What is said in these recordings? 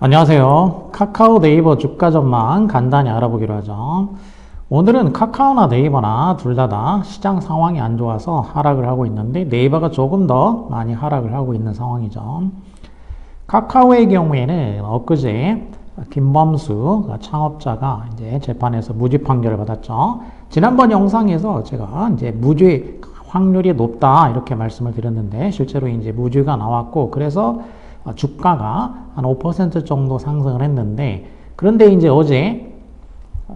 안녕하세요. 카카오 네이버 주가 전망 간단히 알아보기로 하죠. 오늘은 카카오나 네이버나 둘 다 시장 상황이 안 좋아서 하락을 하고 있는데 네이버가 조금 더 많이 하락을 하고 있는 상황이죠. 카카오의 경우에는 엊그제 김범수 창업자가 이제 재판에서 무죄 판결을 받았죠. 지난번 영상에서 제가 이제 무죄 확률이 높다 이렇게 말씀을 드렸는데 실제로 이제 무죄가 나왔고 그래서 주가가 한 5% 정도 상승을 했는데 그런데 이제 어제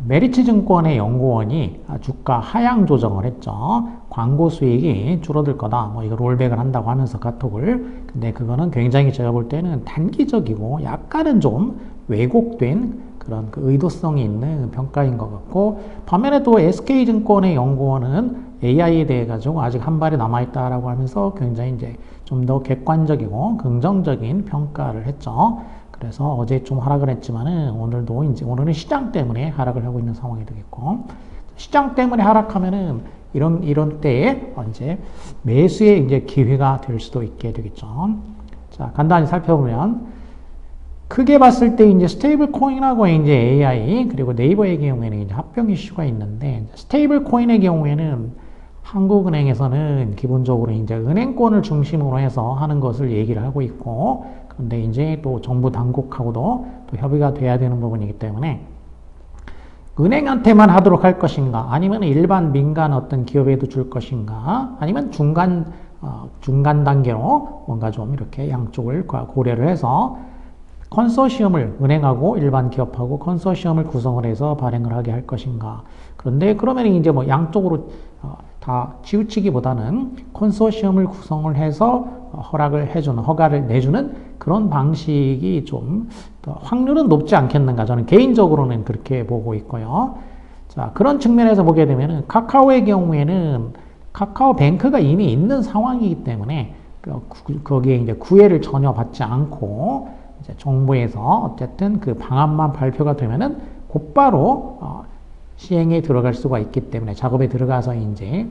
메리츠 증권의 연구원이 주가 하향 조정을 했죠. 광고 수익이 줄어들 거다. 뭐 이거 롤백을 한다고 하면서 카톡을. 근데 그거는 굉장히 제가 볼 때는 단기적이고 약간은 좀 왜곡된 그런 그 의도성이 있는 평가인 것 같고 반면에 또 SK증권의 연구원은 AI에 대해 가지고 아직 한 발이 남아있다라고 하면서 굉장히 이제 좀 더 객관적이고 긍정적인 평가를 했죠. 그래서 어제 좀 하락을 했지만은 오늘도 이제 오늘은 시장 때문에 하락을 하고 있는 상황이 되겠고 시장 때문에 하락하면은 이런 때에 이제 매수의 이제 기회가 될 수도 있게 되겠죠. 자, 간단히 살펴보면 크게 봤을 때 이제 스테이블 코인하고 이제 AI 그리고 네이버의 경우에는 이제 합병 이슈가 있는데 스테이블 코인의 경우에는 한국은행에서는 기본적으로 이제 은행권을 중심으로 해서 하는 것을 얘기를 하고 있고, 그런데 이제 또 정부 당국하고도 또 협의가 돼야 되는 부분이기 때문에 은행한테만 하도록 할 것인가, 아니면 일반 민간 어떤 기업에도 줄 것인가, 아니면 중간 단계로 뭔가 좀 이렇게 양쪽을 고려를 해서 컨소시엄을 은행하고 일반 기업하고 컨소시엄을 구성을 해서 발행을 하게 할 것인가. 그런데 그러면 이제 뭐 양쪽으로 다 치우치기보다는 컨소시엄을 구성을 해서 허가를 내주는 그런 방식이 좀 확률은 높지 않겠는가. 저는 개인적으로는 그렇게 보고 있고요. 자, 그런 측면에서 보게 되면은 카카오의 경우에는 카카오뱅크가 이미 있는 상황이기 때문에 거기에 이제 구애를 전혀 받지 않고 이제 정부에서 어쨌든 그 방안만 발표가 되면은 곧바로 시행에 들어갈 수가 있기 때문에 작업에 들어가서 이제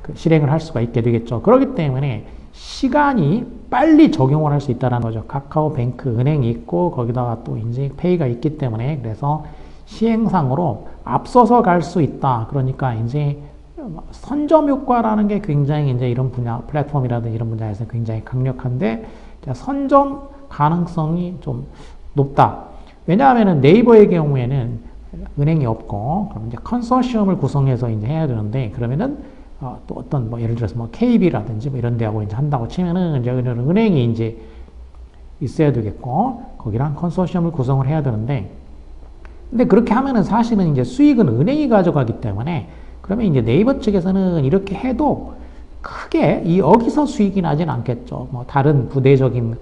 그 실행을 할 수가 있게 되겠죠. 그렇기 때문에 시간이 빨리 적용을 할 수 있다는 거죠. 카카오뱅크 은행이 있고 거기다가 또 이제 페이가 있기 때문에 그래서 시행상으로 앞서서 갈 수 있다. 그러니까 이제 선점 효과라는 게 굉장히 이제 이런 분야 플랫폼이라든지 이런 분야에서 굉장히 강력한데 선점 가능성이 좀 높다. 왜냐하면 네이버의 경우에는 은행이 없고 그럼 이제 컨소시엄을 구성해서 이제 해야 되는데 그러면은 또 어떤 뭐 예를 들어서 뭐 KB라든지 뭐 이런 데하고 이제 한다고 치면은 이제 은행이 이제 있어야 되겠고 거기랑 컨소시엄을 구성을 해야 되는데 근데 그렇게 하면은 사실은 이제 수익은 은행이 가져가기 때문에 그러면 이제 네이버 측에서는 이렇게 해도 크게 여기서 수익이 나진 않겠죠. 뭐 다른 부대적인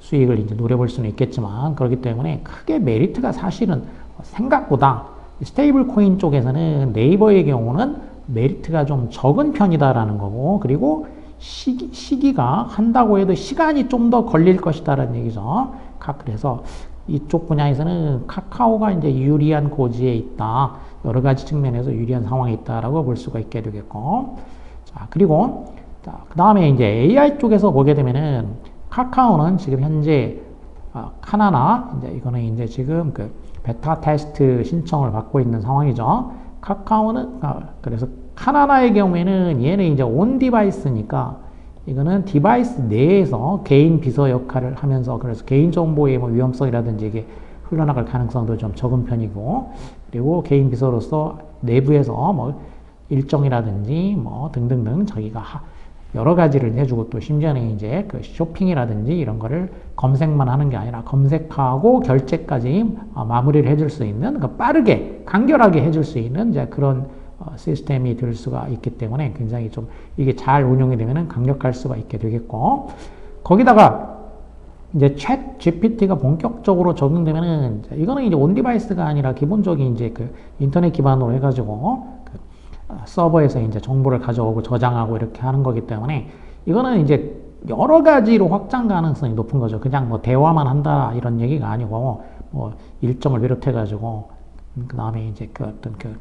수익을 이제 노려볼 수는 있겠지만 그렇기 때문에 크게 메리트가 사실은 생각보다 스테이블 코인 쪽에서는 네이버의 경우는 메리트가 좀 적은 편이다라는 거고 그리고 시기가 한다고 해도 시간이 좀 더 걸릴 것이다라는 얘기죠. 그래서 이쪽 분야에서는 카카오가 이제 유리한 고지에 있다. 여러 가지 측면에서 유리한 상황에 있다라고 볼 수가 있게 되겠고. 자, 그리고 그 다음에 이제 AI 쪽에서 보게 되면은 카카오는 지금 현재 카나나 이제 이거는 이제 지금 그 베타 테스트 신청을 받고 있는 상황이죠. 카카오는 그래서 카나나의 경우에는 얘는 이제 온 디바이스니까 이거는 디바이스 내에서 개인 비서 역할을 하면서 그래서 개인 정보의 뭐 위험성이라든지 이게 흘러나갈 가능성도 좀 적은 편이고 그리고 개인 비서로서 내부에서 뭐 일정이라든지 뭐 등등등 자기가 여러 가지를 해주고 또 심지어는 이제 그 쇼핑이라든지 이런 거를 검색만 하는 게 아니라 검색하고 결제까지 마무리를 해줄 수 있는 그러니까 빠르게 간결하게 해줄 수 있는 이제 그런 시스템이 될 수가 있기 때문에 굉장히 좀 이게 잘 운용이 되면은 강력할 수가 있게 되겠고 거기다가 이제 챗 GPT가 본격적으로 적용되면은 이거는 이제 온 디바이스가 아니라 기본적인 이제 그 인터넷 기반으로 해가지고 서버에서 이제 정보를 가져오고 저장하고 이렇게 하는 거기 때문에 이거는 이제 여러 가지로 확장 가능성이 높은 거죠. 그냥 뭐 대화만 한다 이런 얘기가 아니고 뭐 일정을 비롯해 가지고 그 다음에 이제 그 어떤 그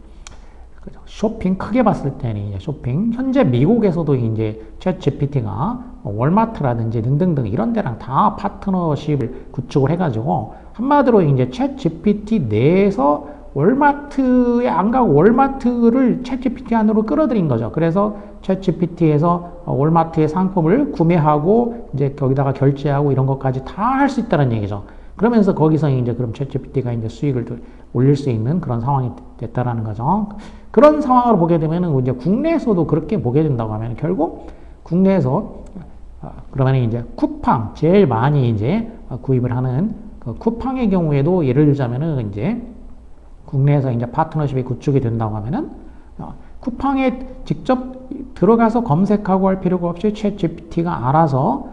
그죠? 쇼핑 크게 봤을 때는 이제 쇼핑 현재 미국에서도 이제 챗 GPT가 월마트라든지 등등등 이런 데랑 다 파트너십을 구축을 해가지고 한마디로 이제 챗 GPT 내에서 월마트에 안 가고 월마트를 챗 GPT 안으로 끌어들인 거죠. 그래서 챗 GPT에서 월마트의 상품을 구매하고 이제 거기다가 결제하고 이런 것까지 다 할 수 있다는 얘기죠. 그러면서 거기서 이제 그럼 챗 GPT가 이제 수익을 올릴 수 있는 그런 상황이 됐다라는 거죠. 그런 상황을 보게 되면은 이제 국내에서도 그렇게 보게 된다고 하면 결국 국내에서 그러면 이제 쿠팡 제일 많이 이제 구입을 하는 그 쿠팡의 경우에도 예를 들자면은 이제 국내에서 이제 파트너십이 구축이 된다고 하면은 쿠팡에 직접 들어가서 검색하고 할 필요가 없이 챗 GPT가 알아서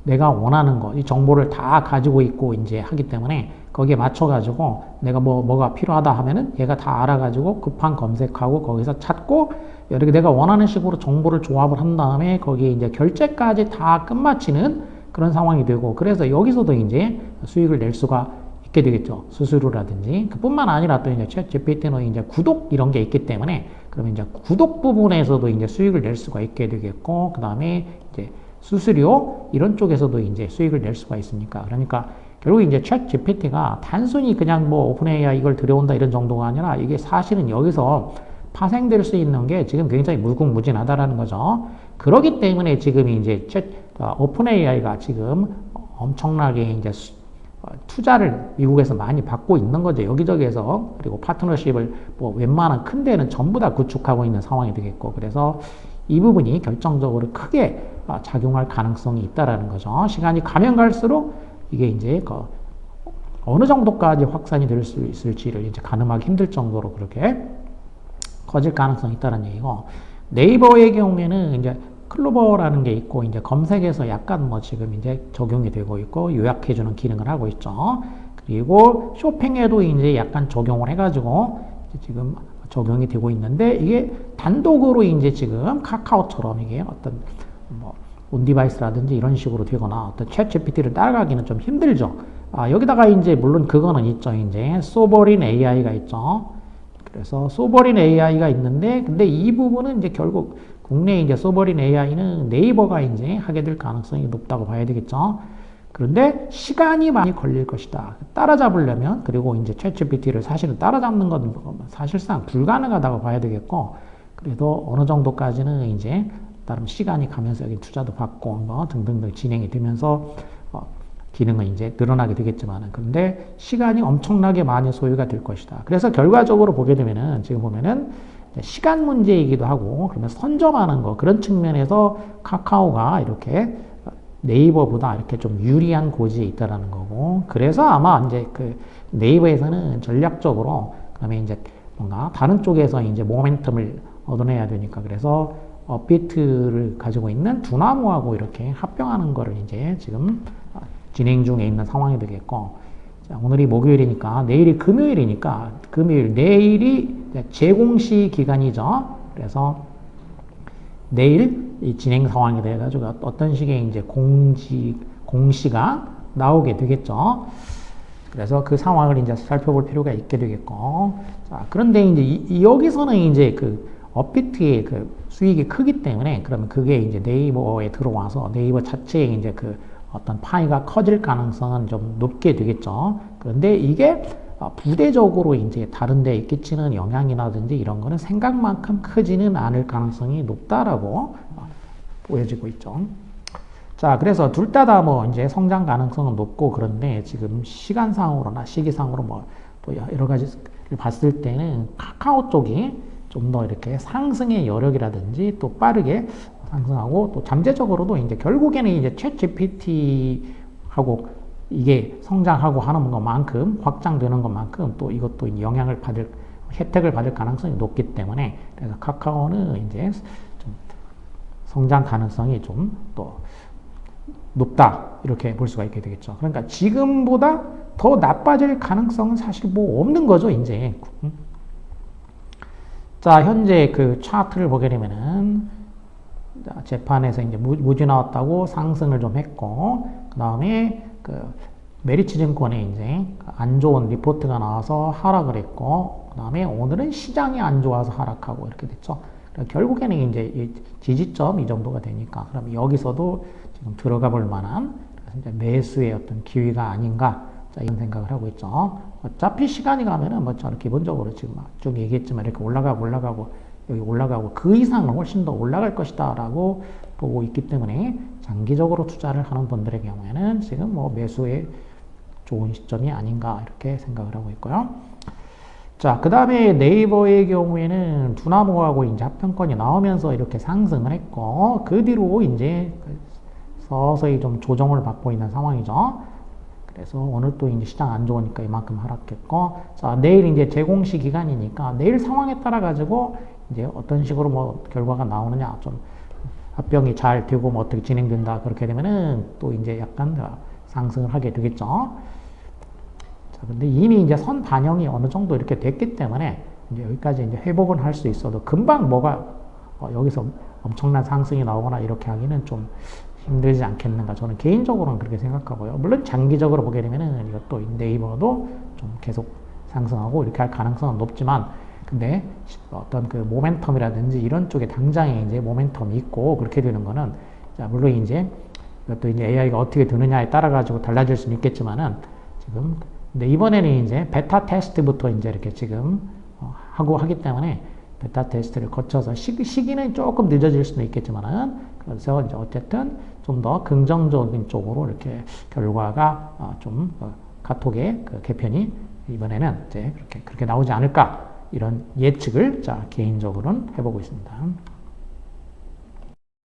내가 원하는 거, 이 정보를 다 가지고 있고 이제 하기 때문에 거기에 맞춰가지고 내가 뭐가 필요하다 하면은 얘가 다 알아가지고 쿠팡 검색하고 거기서 찾고 이렇게 내가 원하는 식으로 정보를 조합을 한 다음에 거기에 이제 결제까지 다 끝마치는 그런 상황이 되고 그래서 여기서도 이제 수익을 낼 수가 있게 되겠죠. 수수료라든지. 그뿐만 아니라 또 이제 챗 GPT는 이제 구독 이런 게 있기 때문에 그러면 이제 구독 부분에서도 이제 수익을 낼 수가 있게 되겠고 그 다음에 이제 수수료 이런 쪽에서도 이제 수익을 낼 수가 있으니까 그러니까 결국 이제 챗 GPT가 단순히 그냥 뭐 오픈 AI 이걸 들여온다 이런 정도가 아니라 이게 사실은 여기서 파생될 수 있는 게 지금 굉장히 무궁무진하다라는 거죠. 그렇기 때문에 지금 이제 오픈 AI가 지금 엄청나게 이제 투자를 미국에서 많이 받고 있는 거죠. 여기저기에서. 그리고 파트너십을 뭐 웬만한 큰 데는 전부 다 구축하고 있는 상황이 되겠고. 그래서 이 부분이 결정적으로 크게 작용할 가능성이 있다라는 거죠. 시간이 가면 갈수록 이게 이제 어느 정도까지 확산이 될 수 있을지를 이제 가늠하기 힘들 정도로 그렇게 커질 가능성이 있다는 얘기고. 네이버의 경우에는 이제 클로버라는 게 있고 이제 검색에서 약간 뭐 지금 이제 적용이 되고 있고 요약해주는 기능을 하고 있죠. 그리고 쇼핑에도 이제 약간 적용을 해가지고 지금 적용이 되고 있는데 이게 단독으로 이제 지금 카카오처럼 이게 어떤 뭐 온디바이스라든지 이런 식으로 되거나 어떤 챗 GPT를 따라가기는 좀 힘들죠. 여기다가 이제 물론 그거는 있죠. 이제 소버린 AI가 있죠. 그래서 소버린 AI가 있는데 근데 이 부분은 이제 결국 국내 이제 소버린 AI는 네이버가 이제 하게 될 가능성이 높다고 봐야 되겠죠. 그런데 시간이 많이 걸릴 것이다. 따라잡으려면 그리고 이제 챗 GPT를 사실은 따라잡는 건 사실상 불가능하다고 봐야 되겠고 그래도 어느 정도까지는 이제 나름 시간이 가면서 여기 투자도 받고 뭐 등등등 진행이 되면서 기능은 이제 늘어나게 되겠지만은 그런데 시간이 엄청나게 많이 소요가 될 것이다. 그래서 결과적으로 보게 되면은 지금 보면은 시간 문제이기도 하고 그러면 선점하는 거 그런 측면에서 카카오가 이렇게 네이버보다 이렇게 좀 유리한 고지에 있다라는 거고 그래서 아마 이제 그 네이버에서는 전략적으로 그다음에 이제 뭔가 다른 쪽에서 이제 모멘텀을 얻어내야 되니까 그래서 업비트를 가지고 있는 두나무하고 이렇게 합병하는 거를 이제 지금 진행 중에 있는 상황이 되겠고 자, 오늘이 목요일이니까 내일이 금요일이니까 내일이 재공시 기간이죠. 그래서 내일 이 진행 상황이 돼가지고 어떤 식의 이제 공시가 나오게 되겠죠. 그래서 그 상황을 이제 살펴볼 필요가 있게 되겠고. 자, 그런데 이제 여기서는 이제 그 업비트의 그 수익이 크기 때문에 그러면 그게 이제 네이버에 들어와서 네이버 자체에 이제 그 어떤 파이가 커질 가능성은 좀 높게 되겠죠. 그런데 이게 부대적으로 이제 다른 데에 끼치는 영향이라든지 이런 거는 생각만큼 크지는 않을 가능성이 높다라고 보여지고 있죠. 자, 그래서 둘 다 뭐 이제 성장 가능성은 높고 그런데 지금 시간상으로나 시기상으로 뭐 또 여러 가지를 봤을 때는 카카오 쪽이 좀 더 이렇게 상승의 여력이라든지 또 빠르게 상승하고 또 잠재적으로도 이제 결국에는 이제 챗 GPT하고 이게 성장하고 하는 것만큼 확장되는 것만큼 또 이것도 혜택을 받을 가능성이 높기 때문에 그래서 카카오는 이제 좀 성장 가능성이 좀 또 높다 이렇게 볼 수가 있게 되겠죠. 그러니까 지금보다 더 나빠질 가능성은 사실 뭐 없는 거죠 이제. 자, 현재 그 차트를 보게 되면은 재판에서 이제 무죄 나왔다고 상승을 좀 했고 그 다음에 그 메리츠증권에 이제 안 좋은 리포트가 나와서 하락을 했고, 그 다음에 오늘은 시장이 안 좋아서 하락하고 이렇게 됐죠. 결국에는 이제 지지점 이 정도가 되니까, 그럼 여기서도 지금 들어가 볼 만한 이제 매수의 어떤 기회가 아닌가, 자, 이런 생각을 하고 있죠. 어차피 시간이 가면은 뭐 저는 기본적으로 지금 쭉 얘기했지만 이렇게 올라가고 여기 올라가고 그 이상은 훨씬 더 올라갈 것이다 라고 보고 있기 때문에 장기적으로 투자를 하는 분들의 경우에는 지금 뭐 매수의 좋은 시점이 아닌가 이렇게 생각을 하고 있고요. 자, 그 다음에 네이버의 경우에는 두나무하고 이제 합병권이 나오면서 이렇게 상승을 했고, 그 뒤로 이제 서서히 좀 조정을 받고 있는 상황이죠. 그래서 오늘 또 이제 시장 안 좋으니까 이만큼 하락했고, 자, 내일 이제 재공시 기간이니까 내일 상황에 따라 가지고 이제 어떤 식으로 뭐 결과가 나오느냐, 좀 합병이 잘 되고 뭐 어떻게 진행된다 그렇게 되면은 또 이제 약간 상승을 하게 되겠죠. 자, 근데 이미 이제 선 반영이 어느 정도 이렇게 됐기 때문에 이제 여기까지 이제 회복은 할 수 있어도 금방 뭐가 여기서 엄청난 상승이 나오거나 이렇게 하기는 좀 힘들지 않겠는가. 저는 개인적으로는 그렇게 생각하고요. 물론 장기적으로 보게 되면은 이것도 네이버도 좀 계속 상승하고 이렇게 할 가능성은 높지만, 근데 어떤 그 모멘텀이라든지 이런 쪽에 당장에 이제 모멘텀이 있고 그렇게 되는 거는, 자, 물론 이제 이것도 이제 AI가 어떻게 되느냐에 따라 가지고 달라질 수는 있겠지만은 지금, 근데 이번에는 이제 베타 테스트부터 이제 이렇게 지금 하고 하기 때문에 베타 테스트를 거쳐서 시기는 조금 늦어질 수는 있겠지만은, 그래서 이제 어쨌든 좀 더 긍정적인 쪽으로 이렇게 결과가 좀 카톡의 그 개편이 이번에는 이제 그렇게 나오지 않을까, 이런 예측을 자 개인적으로는 해보고 있습니다.